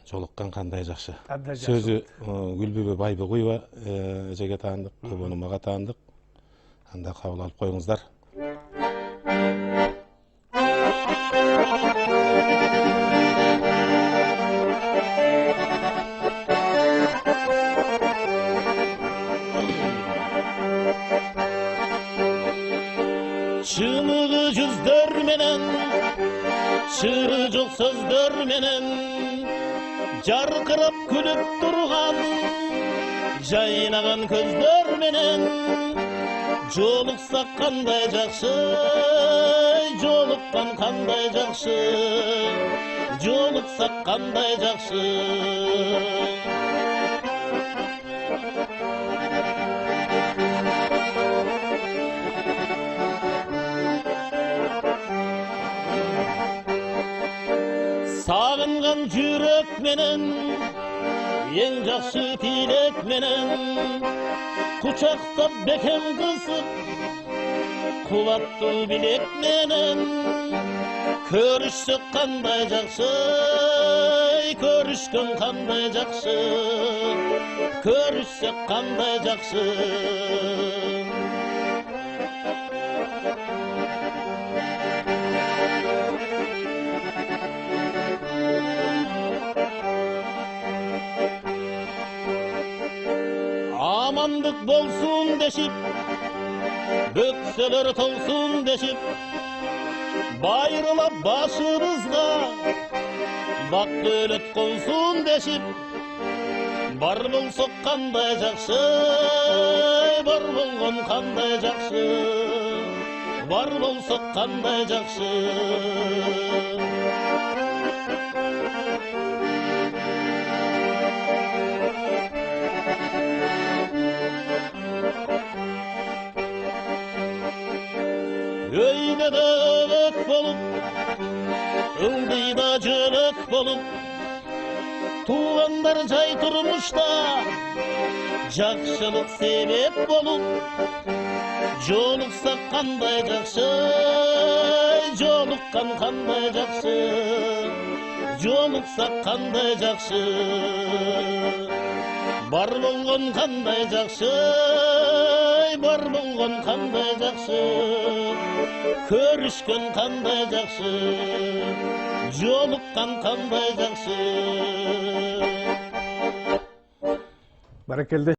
Жолуккан кандай жакшы. Абдан жакшы. Сөзү Гүлбүбө Байбыгуева эжеге таандык, Кубону мага таандык. Анда кабыл алып коюңуздар. Çığlığı yüzдөр menen, çığırı жоқ сөздөр menen, жарқырап күліп тұрған, жайнаған көздөр menen, жолықсақ қандай жақсы, жолыққан қандай жақсы, жолықсақ қандай жақсы. Sağınған жүрек менен, ең жақсы тілек менен, құшақтап бекем қысып, қуатты білек менен, көрішсек қандай жақсы, көрішкен қандай жақсы, көрішсек қандай жақсы. Amandық болсын дешіп, бөкселер толсын дешіп, байрылап башыбызға бақ дөлет қонсын дешіп, бар болсақ қандай жақсы, бар болған қандай жақсы, бар болсақ қандай жақсы. Öyde de övek bolup, ылдыйда жölök bolup, туғандар жай тұрмышта, жақшылық себеп bolup, жолықсақ қандай жақсы, жолыққан қандай жақсы, жолықсақ қандай жақсы, бар болған қандай жақсы, бар болған қандай жақсы, көрішкен қандай жақсы, жолыққан қандай жақсы. Бәрекелді.